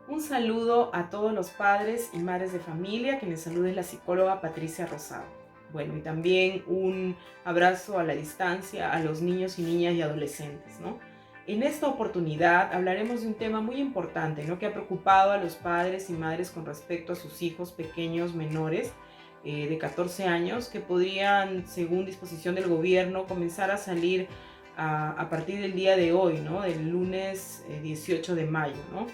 Un saludo a todos los padres y madres de familia, que les saluda la psicóloga Patricia Rosado. Bueno, y también un abrazo a la distancia a los niños y niñas y adolescentes, ¿no? En esta oportunidad hablaremos de un tema muy importante, ¿no? Que ha preocupado a los padres y madres con respecto a sus hijos pequeños menores de 14 años que podrían, según disposición del gobierno, comenzar a salir a partir del día de hoy, ¿no? Del lunes 18 de mayo, ¿no?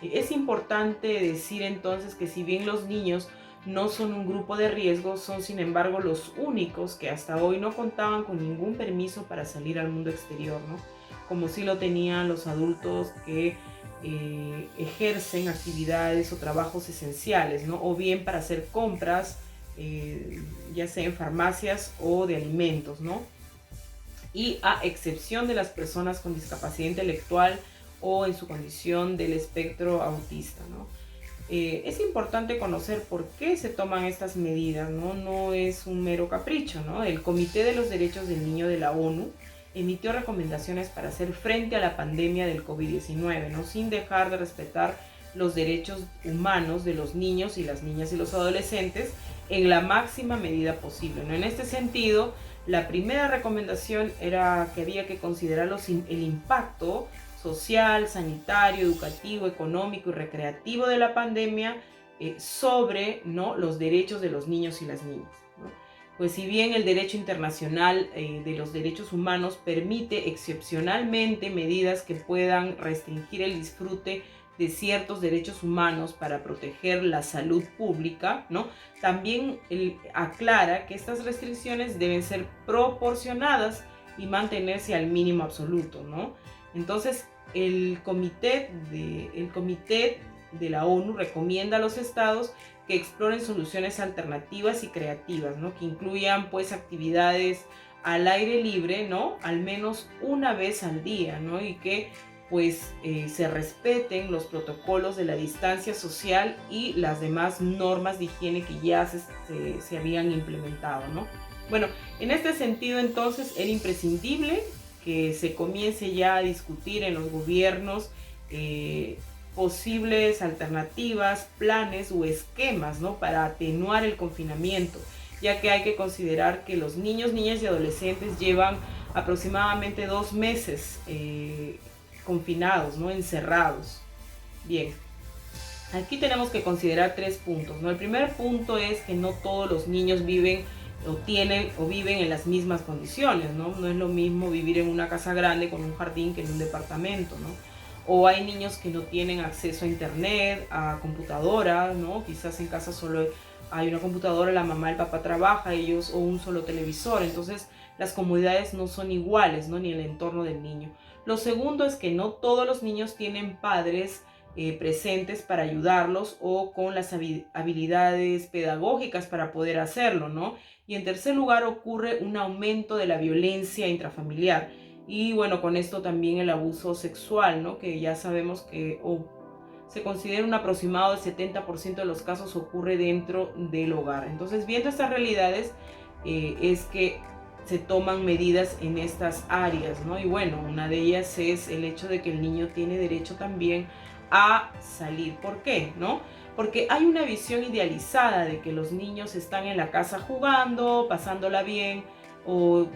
Es importante decir entonces que si bien los niños no son un grupo de riesgo, son sin embargo los únicos que hasta hoy no contaban con ningún permiso para salir al mundo exterior, ¿no? Como si lo tenían los adultos que ejercen actividades o trabajos esenciales, ¿no? O bien para hacer compras, ya sea en farmacias o de alimentos, ¿no? Y a excepción de las personas con discapacidad intelectual o en su condición del espectro autista, ¿no? Es importante conocer por qué se toman estas medidas, ¿no? No es un mero capricho, ¿no? El Comité de los Derechos del Niño de la ONU emitió recomendaciones para hacer frente a la pandemia del COVID-19, ¿no? Sin dejar de respetar los derechos humanos de los niños y las niñas y los adolescentes en la máxima medida posible, ¿no? En este sentido, la primera recomendación era que había que considerar el impacto social, sanitario, educativo, económico y recreativo de la pandemia sobre, ¿no?, los derechos de los niños y las niñas, ¿no? Pues si bien el derecho internacional de los derechos humanos permite excepcionalmente medidas que puedan restringir el disfrute de ciertos derechos humanos para proteger la salud pública, ¿no? También aclara que estas restricciones deben ser proporcionadas y mantenerse al mínimo absoluto, ¿no? Entonces, el comité de la ONU recomienda a los estados que exploren soluciones alternativas y creativas, ¿no? Que incluyan pues actividades al aire libre, ¿no? Al menos una vez al día, ¿no? Y que pues se respeten los protocolos de la distancia social y las demás normas de higiene que ya se habían implementado, ¿no? Bueno, en este sentido entonces era imprescindible que se comience ya a discutir en los gobiernos posibles alternativas, planes o esquemas, ¿no?, para atenuar el confinamiento, ya que hay que considerar que los niños, niñas y adolescentes llevan aproximadamente 2 meses confinados, ¿no?, encerrados. Bien, aquí tenemos que considerar 3 puntos, ¿no? El primer punto es que no todos los niños viven o tienen o viven en las mismas condiciones, ¿no? No es lo mismo vivir en una casa grande con un jardín que en un departamento, ¿no? O hay niños que no tienen acceso a internet, a computadora, ¿no? Quizás en casa solo hay una computadora, la mamá, el papá trabaja, ellos, o un solo televisor. Entonces las comodidades no son iguales, ¿no?, ni el entorno del niño. Lo segundo es que no todos los niños tienen padres presentes para ayudarlos o con las habilidades pedagógicas para poder hacerlo, ¿no? Y en tercer lugar ocurre un aumento de la violencia intrafamiliar y bueno, con esto también el abuso sexual, ¿no? Que ya sabemos que se considera un aproximado del 70% de los casos ocurre dentro del hogar. Entonces, viendo estas realidades, es que se toman medidas en estas áreas, ¿no? Y bueno, una de ellas es el hecho de que el niño tiene derecho también a salir. ¿Por qué? ¿No? Porque hay una visión idealizada de que los niños están en la casa jugando, pasándola bien o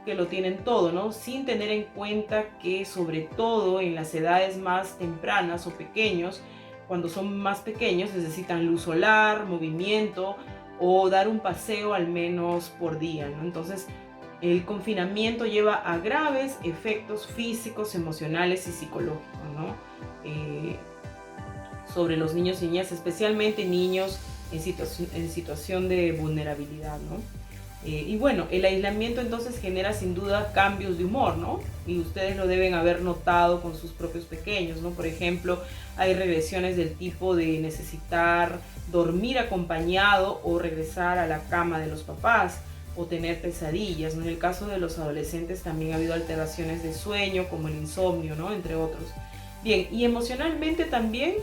que lo tienen todo, ¿no? Sin tener en cuenta que sobre todo en las edades más tempranas o pequeños, cuando son más pequeños, necesitan luz solar, movimiento o dar un paseo al menos por día, ¿no? Entonces, el confinamiento lleva a graves efectos físicos, emocionales y psicológicos, ¿no? Eh, sobre los niños y niñas, especialmente niños en situación de vulnerabilidad, ¿no? Y bueno, el aislamiento entonces genera sin duda cambios de humor, ¿no? Y ustedes lo deben haber notado con sus propios pequeños, ¿no? Por ejemplo, hay regresiones del tipo de necesitar dormir acompañado o regresar a la cama de los papás o tener pesadillas, ¿no? En el caso de los adolescentes también ha habido alteraciones de sueño como el insomnio, ¿no?, entre otros. Bien, y emocionalmente también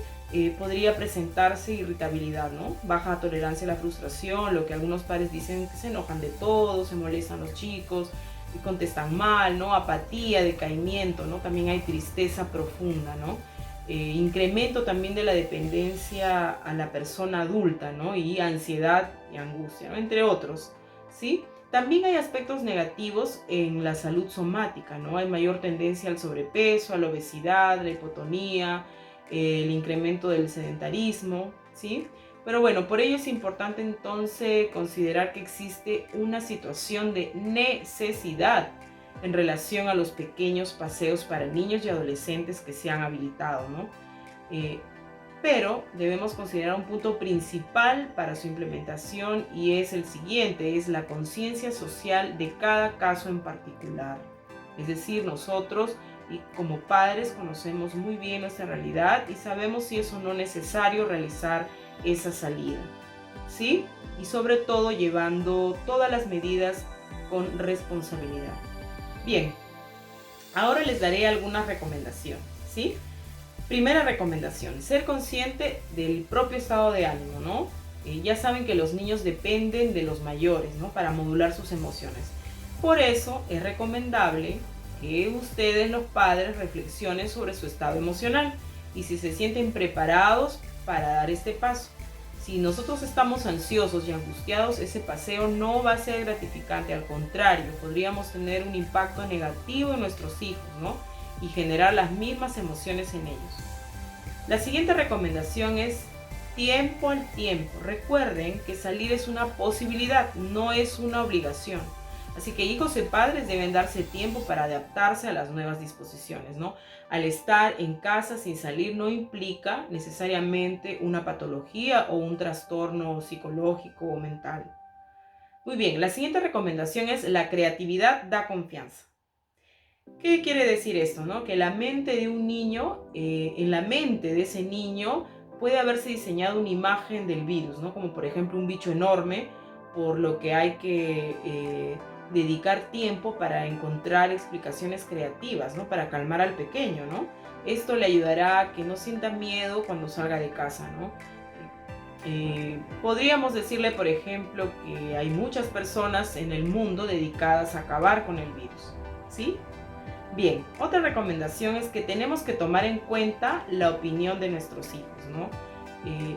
podría presentarse irritabilidad, ¿no? Baja tolerancia a la frustración, lo que algunos padres dicen que se enojan de todo, se molestan los chicos y contestan mal, ¿no? Apatía, decaimiento, ¿no? También hay tristeza profunda, ¿no? incremento también de la dependencia a la persona adulta, ¿no? Y ansiedad y angustia, ¿no? Entre otros, ¿sí? También hay aspectos negativos en la salud somática, ¿no? Hay mayor tendencia al sobrepeso, a la obesidad, la hipotonía, el incremento del sedentarismo, ¿sí? Pero bueno, por ello es importante entonces considerar que existe una situación de necesidad en relación a los pequeños paseos para niños y adolescentes que se han habilitado, ¿no? Eh, pero debemos considerar un punto principal para su implementación y es el siguiente, es la conciencia social de cada caso en particular. Es decir, nosotros y como padres conocemos muy bien nuestra realidad y sabemos si es o no necesario realizar esa salida, ¿sí? Y sobre todo llevando todas las medidas con responsabilidad. Bien, ahora les daré algunas recomendaciones, ¿sí? Primera recomendación, ser consciente del propio estado de ánimo, ¿no? Ya saben que los niños dependen de los mayores, ¿no? Para modular sus emociones. Por eso es recomendable que ustedes, los padres, reflexionen sobre su estado emocional y si se sienten preparados para dar este paso. Si nosotros estamos ansiosos y angustiados, ese paseo no va a ser gratificante, al contrario, podríamos tener un impacto negativo en nuestros hijos, ¿no? Y generar las mismas emociones en ellos. La siguiente recomendación es tiempo al tiempo. Recuerden que salir es una posibilidad, no es una obligación. Así que hijos y padres deben darse tiempo para adaptarse a las nuevas disposiciones, ¿no? Al estar en casa sin salir no implica necesariamente una patología o un trastorno psicológico o mental. Muy bien, la siguiente recomendación es la creatividad da confianza. ¿Qué quiere decir esto, no? Que la mente de un niño, en la mente de ese niño puede haberse diseñado una imagen del virus, ¿no? Como por ejemplo un bicho enorme, por lo que hay que dedicar tiempo para encontrar explicaciones creativas, ¿no? Para calmar al pequeño, ¿no? Esto le ayudará a que no sienta miedo cuando salga de casa, ¿no? Podríamos decirle, por ejemplo, que hay muchas personas en el mundo dedicadas a acabar con el virus, ¿sí? Bien, otra recomendación es que tenemos que tomar en cuenta la opinión de nuestros hijos, ¿no?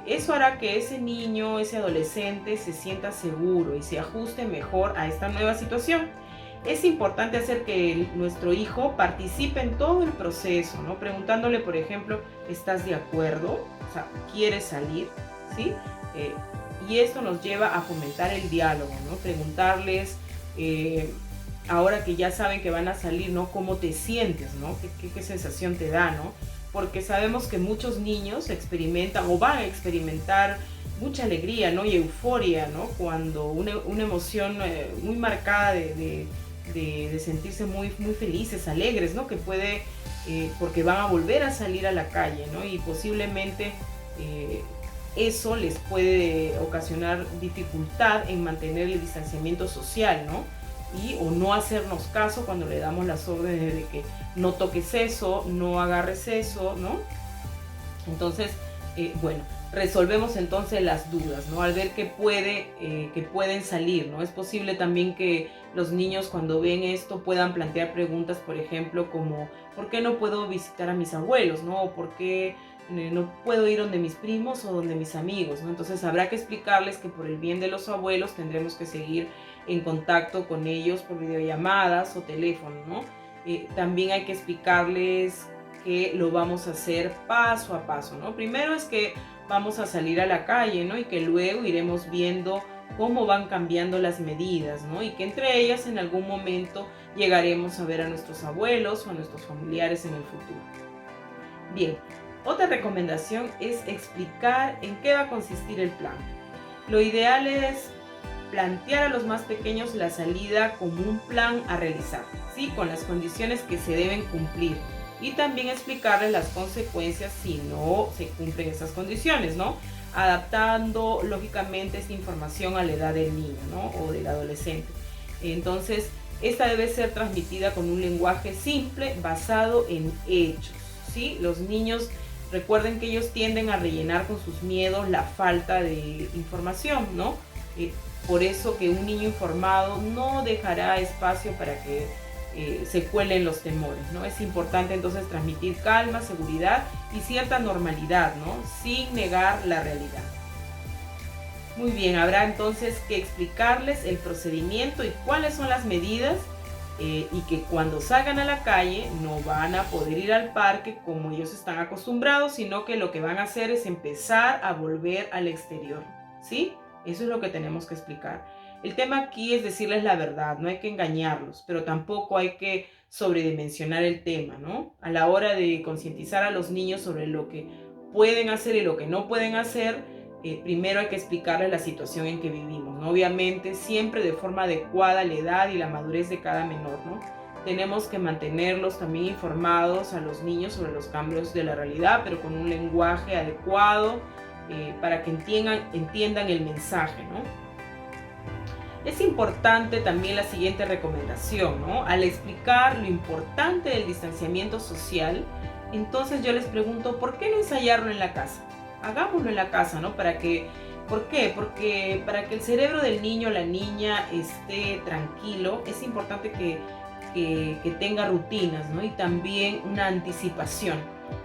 Eso hará que ese niño, ese adolescente se sienta seguro y se ajuste mejor a esta nueva situación. Es importante hacer que nuestro hijo participe en todo el proceso, ¿no? Preguntándole, por ejemplo, ¿estás de acuerdo? O sea, ¿quieres salir? ¿Sí? Y esto nos lleva a fomentar el diálogo, ¿no? Preguntarles, ahora que ya saben que van a salir, ¿no? ¿Cómo te sientes, ¿no? ¿Qué sensación te da, ¿no? Porque sabemos que muchos niños experimentan o van a experimentar mucha alegría, ¿no? Y euforia, ¿no? Cuando una emoción muy marcada de sentirse muy felices, alegres, ¿no? Que puede, porque van a volver a salir a la calle, ¿no? Y posiblemente eso les puede ocasionar dificultad en mantener el distanciamiento social, ¿no? O no hacernos caso cuando le damos las órdenes de que no toques eso, no agarres eso, ¿no? Entonces, bueno, resolvemos entonces las dudas, ¿no? Al ver que pueden salir, ¿no? Es posible también que los niños cuando ven esto puedan plantear preguntas, por ejemplo, como ¿por qué no puedo visitar a mis abuelos, ¿no? O ¿por qué no puedo ir donde mis primos o donde mis amigos, ¿no? Entonces habrá que explicarles que por el bien de los abuelos tendremos que seguir en contacto con ellos por videollamadas o teléfono, ¿no? También hay que explicarles que lo vamos a hacer paso a paso, ¿no? Primero es que vamos a salir a la calle, ¿no? Y que luego iremos viendo cómo van cambiando las medidas, ¿no? Y que entre ellas en algún momento llegaremos a ver a nuestros abuelos o a nuestros familiares en el futuro. Bien, otra recomendación es explicar en qué va a consistir el plan. Lo ideal es plantear a los más pequeños la salida como un plan a realizar, ¿sí? Con las condiciones que se deben cumplir y también explicarles las consecuencias si no se cumplen esas condiciones, ¿no? Adaptando lógicamente esta información a la edad del niño, ¿no? O del adolescente. Entonces, esta debe ser transmitida con un lenguaje simple basado en hechos, ¿sí? Los niños, recuerden que ellos tienden a rellenar con sus miedos la falta de información, ¿no? Por eso que un niño informado no dejará espacio para que se cuelen los temores, ¿no? Es importante entonces transmitir calma, seguridad y cierta normalidad, ¿no? Sin negar la realidad. Muy bien, habrá entonces que explicarles el procedimiento y cuáles son las medidas y que cuando salgan a la calle no van a poder ir al parque como ellos están acostumbrados, sino que lo que van a hacer es empezar a volver al exterior, ¿sí? Eso es lo que tenemos que explicar. El tema aquí es decirles la verdad, no hay que engañarlos, pero tampoco hay que sobredimensionar el tema, ¿no? A la hora de concientizar a los niños sobre lo que pueden hacer y lo que no pueden hacer, primero hay que explicarles la situación en que vivimos, ¿no? Obviamente siempre de forma adecuada a la edad y la madurez de cada menor, ¿no? Tenemos que mantenerlos también informados a los niños sobre los cambios de la realidad, pero con un lenguaje adecuado para que entiendan el mensaje, ¿no? Es importante también la siguiente recomendación, ¿no? Al explicar lo importante del distanciamiento social, entonces yo les pregunto, ¿por qué no ensayarlo en la casa? Hagámoslo en la casa, ¿no? ¿Por qué? Porque para que el cerebro del niño o la niña esté tranquilo, es importante que tenga rutinas, ¿no? Y también una anticipación.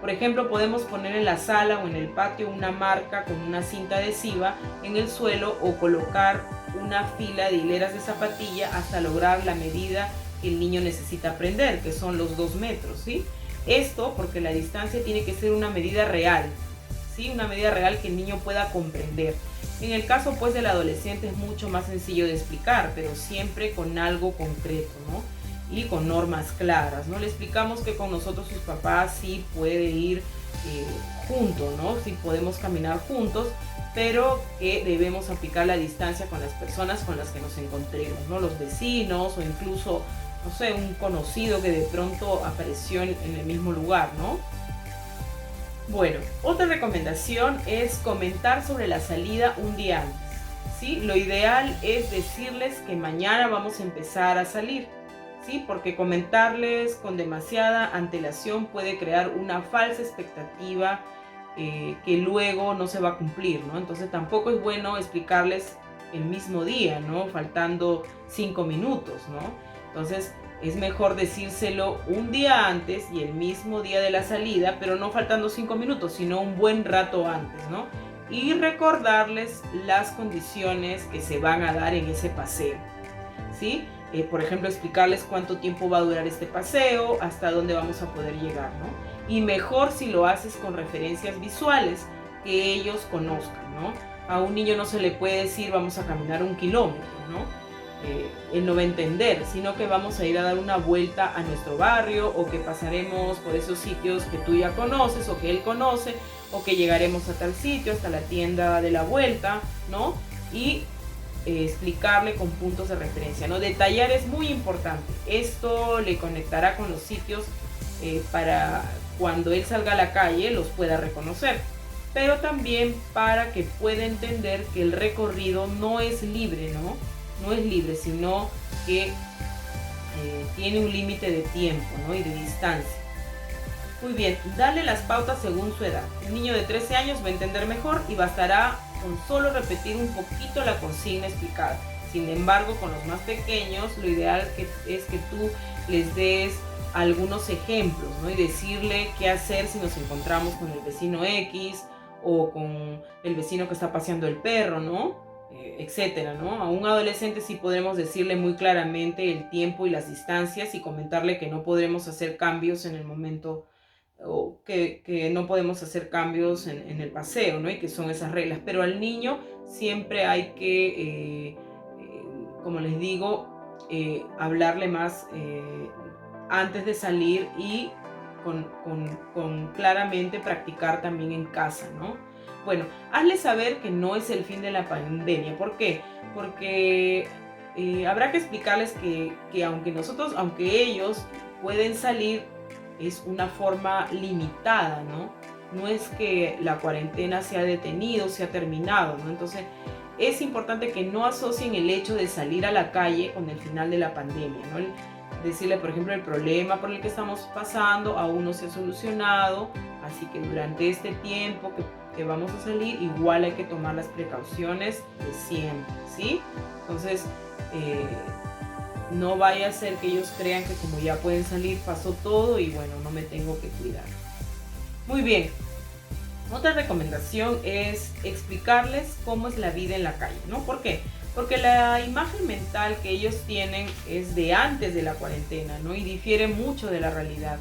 Por ejemplo, podemos poner en la sala o en el patio una marca con una cinta adhesiva en el suelo o colocar una fila de hileras de zapatilla hasta lograr la medida que el niño necesita aprender, que son los 2 metros, ¿sí? Esto porque la distancia tiene que ser una medida real, ¿sí? Una medida real que el niño pueda comprender. En el caso pues del adolescente es mucho más sencillo de explicar, pero siempre con algo concreto, ¿no? Y con normas claras, ¿no? Le explicamos que con nosotros sus papás sí puede ir juntos, ¿no? Sí podemos caminar juntos, pero que debemos aplicar la distancia con las personas con las que nos encontremos, ¿no? Los vecinos o incluso, no sé, un conocido que de pronto apareció en el mismo lugar, ¿no? Bueno, otra recomendación es comentar sobre la salida un día antes, ¿sí? Lo ideal es decirles que mañana vamos a empezar a salir, ¿sí? Porque comentarles con demasiada antelación puede crear una falsa expectativa que luego no se va a cumplir, ¿no? Entonces tampoco es bueno explicarles el mismo día, ¿no? Faltando 5 minutos, ¿no? Entonces es mejor decírselo un día antes y el mismo día de la salida, pero no faltando 5 minutos, sino un buen rato antes, ¿no? Y recordarles las condiciones que se van a dar en ese paseo, ¿sí? Por ejemplo, explicarles cuánto tiempo va a durar este paseo, hasta dónde vamos a poder llegar, ¿no? Y mejor si lo haces con referencias visuales que ellos conozcan, ¿no? A un niño no se le puede decir vamos a caminar 1 kilómetro, ¿no? Él no va a entender, sino que vamos a ir a dar una vuelta a nuestro barrio o que pasaremos por esos sitios que tú ya conoces o que él conoce o que llegaremos a tal sitio, hasta la tienda de la vuelta, ¿no? Y explicarle con puntos de referencia, ¿no? Detallar es muy importante. Esto le conectará con los sitios para cuando él salga a la calle los pueda reconocer, pero también para que pueda entender que el recorrido no es libre, ¿no? No es libre, sino que tiene un límite de tiempo, ¿no? Y de distancia. Muy bien, dale las pautas según su edad. Un niño de 13 años va a entender mejor y bastará con solo repetir un poquito la consigna explicada. Sin embargo, con los más pequeños, lo ideal es que tú les des algunos ejemplos, ¿no? Y decirle qué hacer si nos encontramos con el vecino X o con el vecino que está paseando el perro, ¿no? Etcétera, ¿no? A un adolescente sí podremos decirle muy claramente el tiempo y las distancias y comentarle que no podremos hacer cambios en el momento o que no podemos hacer cambios en el paseo, ¿no? Y que son esas reglas. Pero al niño siempre hay que, como les digo, hablarle más antes de salir y con claramente practicar también en casa, ¿no? Bueno, hazle saber que no es el fin de la pandemia. ¿Por qué? Porque habrá que explicarles que aunque ellos pueden salir, es una forma limitada, ¿no? No es que la cuarentena se ha detenido, se ha terminado, ¿no? Entonces, es importante que no asocien el hecho de salir a la calle con el final de la pandemia, ¿no? Decirle, por ejemplo, el problema por el que estamos pasando aún no se ha solucionado, así que durante este tiempo que vamos a salir, igual hay que tomar las precauciones de siempre, ¿sí? Entonces, No vaya a ser que ellos crean que como ya pueden salir, pasó todo y bueno, no me tengo que cuidar. Muy bien. Otra recomendación es explicarles cómo es la vida en la calle, ¿no? ¿Por qué? Porque la imagen mental que ellos tienen es de antes de la cuarentena, ¿no? Y difiere mucho de la realidad,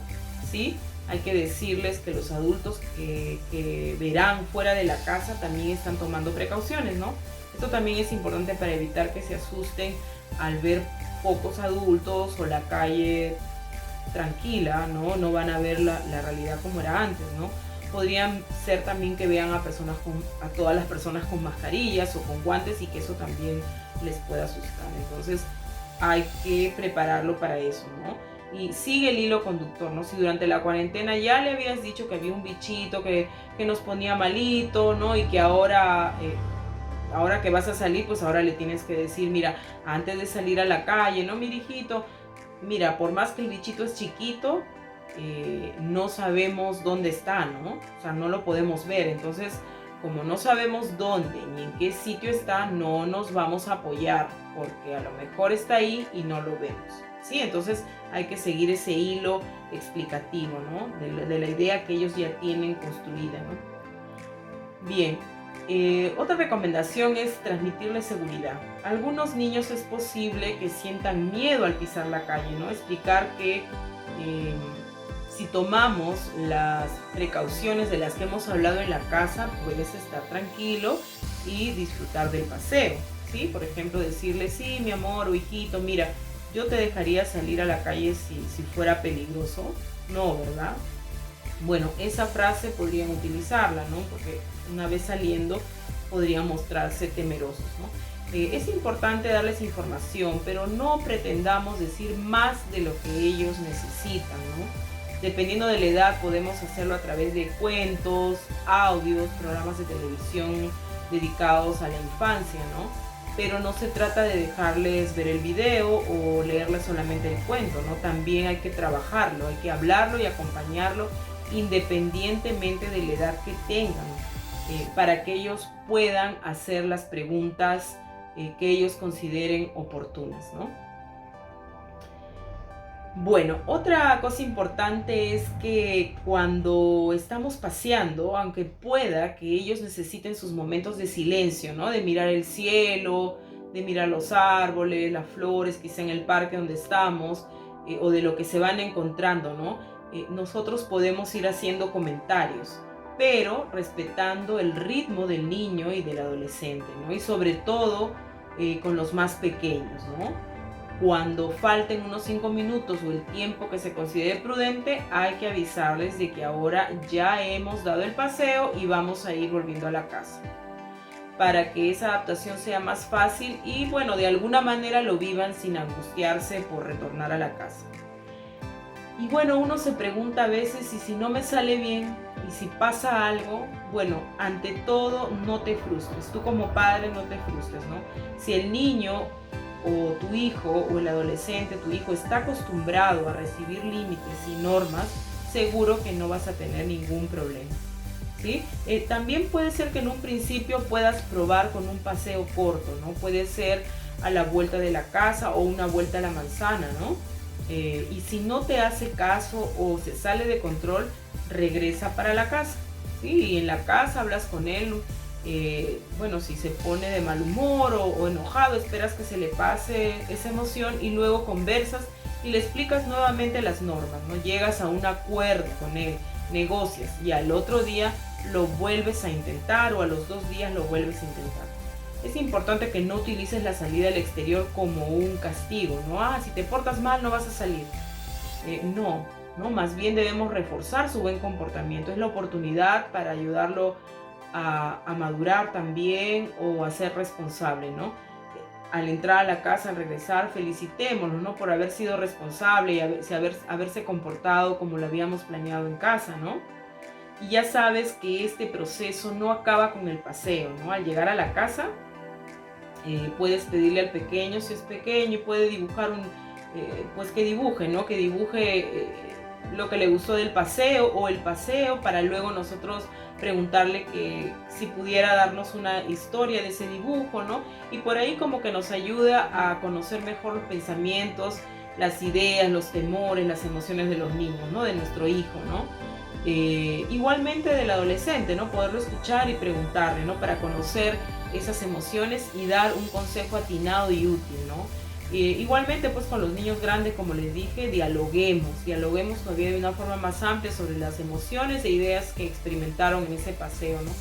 ¿sí? Hay que decirles que los adultos que verán fuera de la casa también están tomando precauciones, ¿no? Esto también es importante para evitar que se asusten al ver pocos adultos o la calle tranquila, ¿no? No van a ver la realidad como era antes, ¿no? Podrían ser también que vean a todas las personas con mascarillas o con guantes y que eso también les pueda asustar. Entonces hay que prepararlo para eso, ¿no? Y sigue el hilo conductor, ¿no? Si durante la cuarentena ya le habías dicho que había un bichito que nos ponía malito, ¿no? Y que ahora que vas a salir, pues ahora le tienes que decir, mira, antes de salir a la calle, ¿no? Mi hijito, mira, por más que el bichito es chiquito, no sabemos dónde está, ¿no? O sea, no lo podemos ver. Entonces, como no sabemos dónde ni en qué sitio está, no nos vamos a apoyar, porque a lo mejor está ahí y no lo vemos, ¿sí? Entonces hay que seguir ese hilo explicativo, ¿no? De la idea que ellos ya tienen construida, ¿no? Bien. Otra recomendación es transmitirles seguridad. A algunos niños es posible que sientan miedo al pisar la calle, ¿no? Explicar que si tomamos las precauciones de las que hemos hablado en la casa, puedes estar tranquilo y disfrutar del paseo, ¿sí? Por ejemplo, decirle, sí, mi amor o hijito, mira, yo te dejaría salir a la calle si fuera peligroso. No, ¿verdad? Bueno, esa frase podrían utilizarla, ¿no? Porque una vez saliendo podrían mostrarse temerosos, ¿no? Es importante darles información, pero no pretendamos decir más de lo que ellos necesitan, ¿no? Dependiendo de la edad podemos hacerlo a través de cuentos, audios, programas de televisión dedicados a la infancia, ¿no? Pero no se trata de dejarles ver el video o leerles solamente el cuento, ¿no? También hay que trabajarlo, hay que hablarlo y acompañarlo independientemente de la edad que tengan, para que ellos puedan hacer las preguntas que ellos consideren oportunas, ¿no? Bueno, otra cosa importante es que cuando estamos paseando, aunque pueda que ellos necesiten sus momentos de silencio, ¿no? De mirar el cielo, de mirar los árboles, las flores, quizá en el parque donde estamos, o de lo que se van encontrando, ¿no? Nosotros podemos ir haciendo comentarios, pero respetando el ritmo del niño y del adolescente, ¿no? Y sobre todo con los más pequeños, ¿no? Cuando falten unos 5 minutos o el tiempo que se considere prudente, hay que avisarles de que ahora ya hemos dado el paseo y vamos a ir volviendo a la casa, para que esa adaptación sea más fácil y bueno, de alguna manera lo vivan sin angustiarse por retornar a la casa. Y bueno, uno se pregunta a veces, y si no me sale bien, y si pasa algo, bueno, ante todo no te frustres, tú como padre no te frustres, ¿no? Si el niño o tu hijo o el adolescente, tu hijo está acostumbrado a recibir límites y normas, seguro que no vas a tener ningún problema, ¿sí? También puede ser que en un principio puedas probar con un paseo corto, ¿no? Puede ser a la vuelta de la casa o una vuelta a la manzana, ¿no? Y si no te hace caso o se sale de control, regresa para la casa, ¿sí? Y en la casa hablas con él. Bueno, si se pone de mal humor o enojado, esperas que se le pase esa emoción y luego conversas y le explicas nuevamente las normas, ¿no? Llegas a un acuerdo con él, negocias y al otro día lo vuelves a intentar o a los 2 días lo vuelves a intentar. Es importante que no utilices la salida al exterior como un castigo, ¿no? Si te portas mal no vas a salir. No, más bien debemos reforzar su buen comportamiento. Es la oportunidad para ayudarlo a madurar también o a ser responsable, ¿no? Al entrar a la casa, al regresar, felicitémoslo, ¿no? Por haber sido responsable y haberse comportado como lo habíamos planeado en casa, ¿no? Y ya sabes que este proceso no acaba con el paseo, ¿no? Al llegar a la casa, puedes pedirle al pequeño, si es pequeño, y puede dibujar pues que dibuje, ¿no? Que dibuje lo que le gustó del paseo o el paseo para luego nosotros preguntarle que si pudiera darnos una historia de ese dibujo, ¿no? Y por ahí como que nos ayuda a conocer mejor los pensamientos, las ideas, los temores, las emociones de los niños, ¿no? De nuestro hijo, ¿no? Igualmente del adolescente, ¿no? Poderlo escuchar y preguntarle, ¿no? Para conocer esas emociones y dar un consejo atinado y útil, ¿no? Igualmente pues con los niños grandes, como les dije, dialoguemos todavía de una forma más amplia sobre las emociones e ideas que experimentaron en ese paseo, ¿no?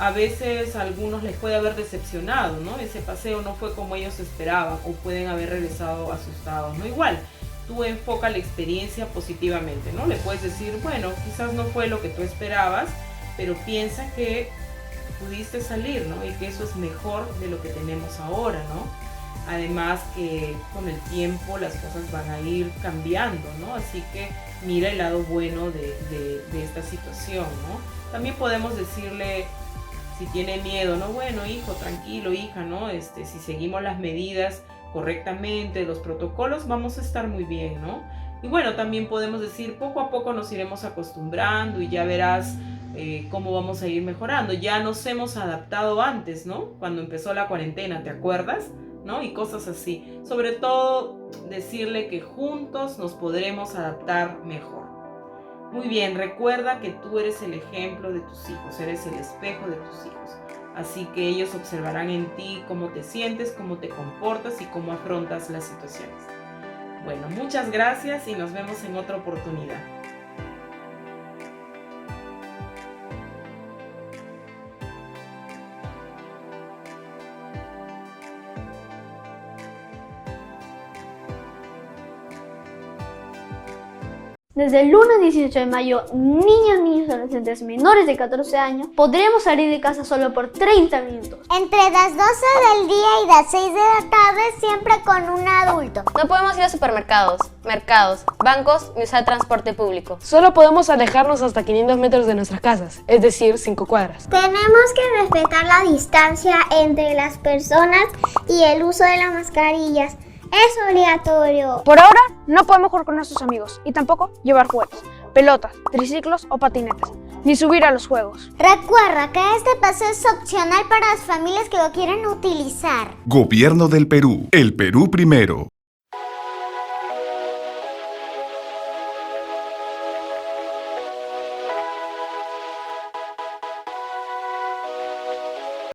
A veces a algunos les puede haber decepcionado, ¿no? Ese paseo no fue como ellos esperaban o pueden haber regresado asustados, ¿no? Igual, tú enfoca la experiencia positivamente, ¿no? Le puedes decir, bueno, quizás no fue lo que tú esperabas, pero piensa que pudiste salir, ¿no? Y que eso es mejor de lo que tenemos ahora, ¿no? Además que con el tiempo las cosas van a ir cambiando, ¿no? Así que mira el lado bueno de esta situación, ¿no? También podemos decirle, si tiene miedo, ¿no? Bueno, hijo, tranquilo, hija, ¿no? Si seguimos las medidas correctamente, los protocolos, vamos a estar muy bien, ¿no? Y bueno, también podemos decir, poco a poco nos iremos acostumbrando y ya verás cómo vamos a ir mejorando. Ya nos hemos adaptado antes, ¿no? Cuando empezó la cuarentena, ¿te acuerdas? ¿No? Y cosas así. Sobre todo, decirle que juntos nos podremos adaptar mejor. Muy bien, recuerda que tú eres el ejemplo de tus hijos, eres el espejo de tus hijos. Así que ellos observarán en ti cómo te sientes, cómo te comportas y cómo afrontas las situaciones. Bueno, muchas gracias y nos vemos en otra oportunidad. Desde el lunes 18 de mayo, niños y adolescentes menores de 14 años podremos salir de casa solo por 30 minutos. Entre las 12 del día y las 6 de la tarde, siempre con un adulto. No podemos ir a supermercados, mercados, bancos ni usar transporte público. Solo podemos alejarnos hasta 500 metros de nuestras casas, es decir, 5 cuadras. Tenemos que respetar la distancia entre las personas y el uso de las mascarillas. Es obligatorio. Por ahora, no podemos jugar con nuestros amigos y tampoco llevar juguetes, pelotas, triciclos o patinetes, ni subir a los juegos. Recuerda que este paseo es opcional para las familias que lo quieren utilizar. Gobierno del Perú. El Perú primero.